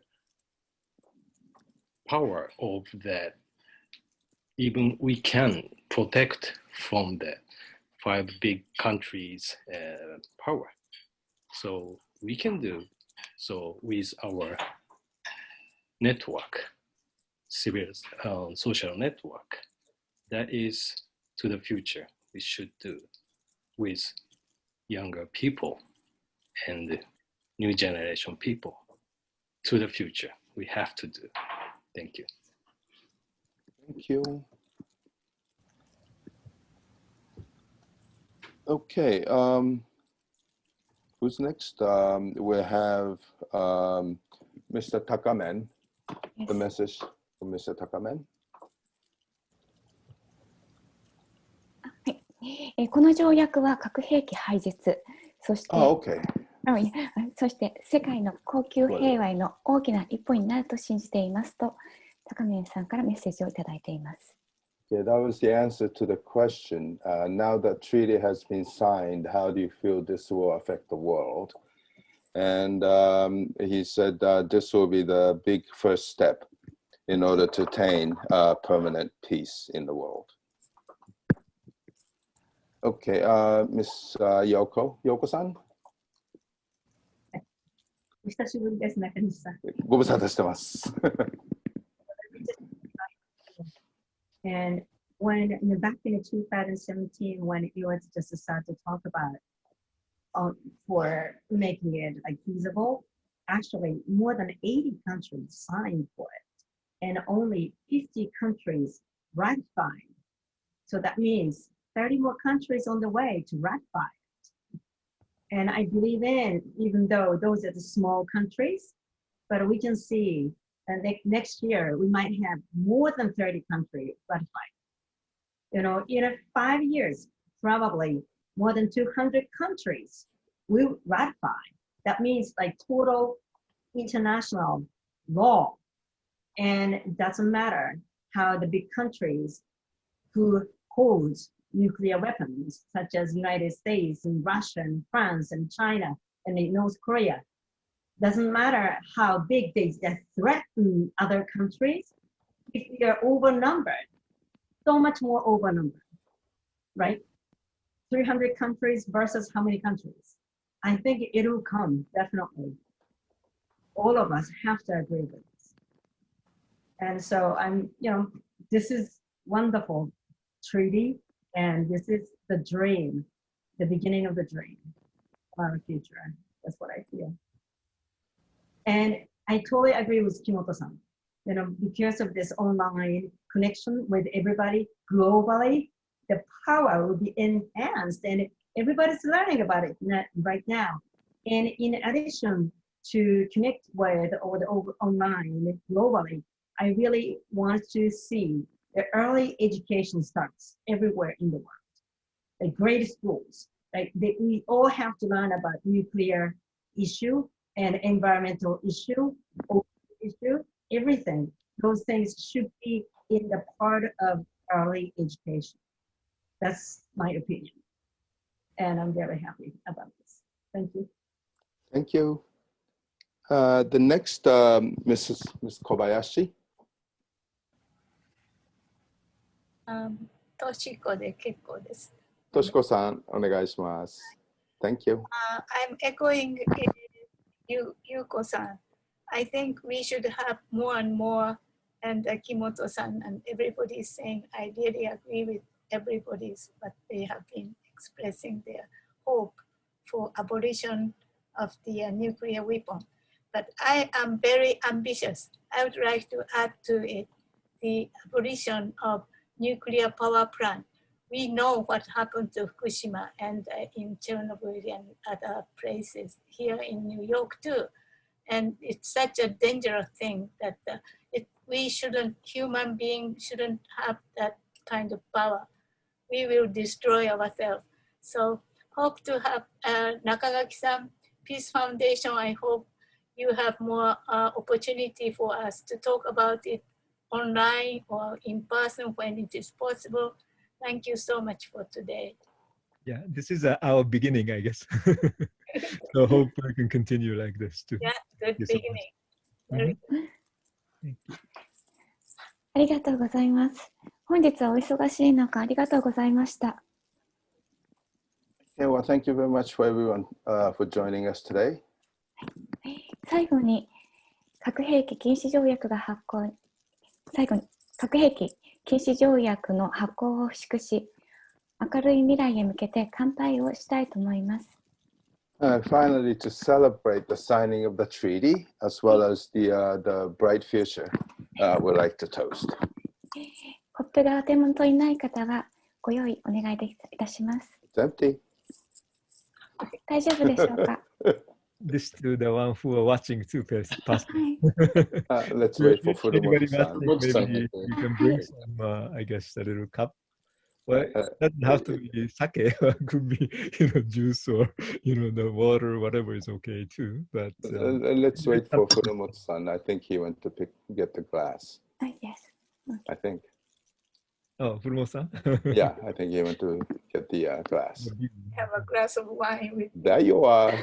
F: power of that. Even we can protect from the 5 big countries' power. So we can do so with our network, civil social network. That is to the future we should do with younger people and new generation people. To the future we have to do. Thank you.
I: Thank you. Okay, who's next? We have Mr. Takamen.
B: Yes.
I: The message from Mr. Takamen.
B: この条約は核兵器廃絶、そして、
I: okay.
B: そして世界の恒久平和への大きな一歩になると信じていますと、高宮さんからメッセージをいただいています。
I: Yeah, that was the answer to the question. Now that treaty has been signed, how do you feel this will affect the world? And he said this will be the big first step in order to attain permanent peace in the world. Okay, Miss Youko, Youko-san?
C: お久しぶりです、中西さん。
I: ご無沙汰してます。
C: And back in 2017, when it was just started to talk about for making it like feasible, actually more than 80 countries signed for it, and only 50 countries ratified. So that means 30 more countries on the way to ratify it. And I believe in, even though those are the small countries, but we can see next year we might have more than 30 countries ratified. In 5 years, probably more than 200 countries will ratify. That means like total international law. And it doesn't matter how the big countries who holds nuclear weapons, such as United States and Russia and France and China and North Korea, doesn't matter how big they threaten other countries, if we are overnumbered, so much more overnumbered, right? 300 countries versus how many countries? I think it will come, definitely. All of us have to agree with this. And so this is wonderful treaty, and this is the dream, the beginning of the dream of our future. That's what I feel. And I totally agree with Kimoto-san. Because of this online connection with everybody globally, the power will be enhanced, and everybody's learning about it right now. And in addition to connect with online globally, I really want to see the early education starts everywhere in the world. The great schools, we all have to learn about nuclear issue and environmental issue, everything. Those things should be in the part of early education. That's my opinion. And I'm very happy about this. Thank you.
I: Thank you. The next, Ms. Kobayashi.
H: Toshiko で結構です。
I: Toshiko-san, お願いします。Thank you.
H: I'm echoing Youko-san. I think we should have more and more, and Kimoto-san and everybody is saying, I really agree with everybody's what they have been expressing their hope for abolition of the nuclear weapon. But I am very ambitious. I would like to add to it the abolition of nuclear power plant. We know what happened to Fukushima and in Chernobyl and other places here in New York too. And it's such a dangerous thing that human beings shouldn't have that kind of power. We will destroy ourselves. So hope to have Nakagaki-san, Peace Foundation, I hope you have more opportunity for us to talk about it online or in person when it is possible. Thank you so much for today.
A: Yeah, this is our beginning, I guess. So hope we can continue like this too.
H: Yeah, good beginning. Very good.
A: Thank you.
B: ありがとうございます。本日はお忙しい中、ありがとうございました。
I: Yeah, well, thank you very much for everyone for joining us today.
B: 最後に核兵器禁止条約の発効を祝し、明るい未来へ向けて乾杯をしたいと思います。
I: And finally, to celebrate the signing of the treaty, as well as the bright future, we'd like to toast.
B: コップがお手元にない方はご用意お願いいたします。
I: It's empty.
B: 大丈夫でしょうか
A: This to the one who are watching too, possibly.
I: Let's wait for Furumoto-san.
A: Maybe you can bring some, I guess, a little cup. Well, it doesn't have to be sake. It could be, juice or, the water, whatever is okay too. But
I: let's wait for Furumoto-san. I think he went to get the glass.
B: Yes.
I: Okay. I think.
A: Oh, Furumoto-san?
I: Yeah, I think he went to get the glass.
H: Have a glass of wine with
I: There you are.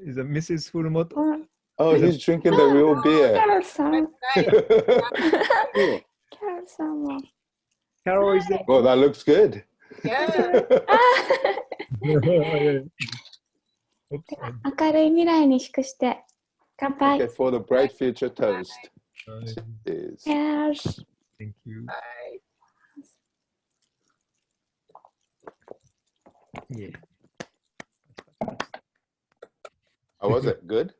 A: Is it Mrs. Furumoto?
I: Oh, he's drinking the real beer.
A: Carol is there.
I: Oh, that looks good.
H: Yeah.
B: 明るい未来に祝して乾杯。
I: Okay, for the bright future toast.
B: Cheers.
A: Thank you.
H: Bye.
A: Yeah.
I: How was it? Good?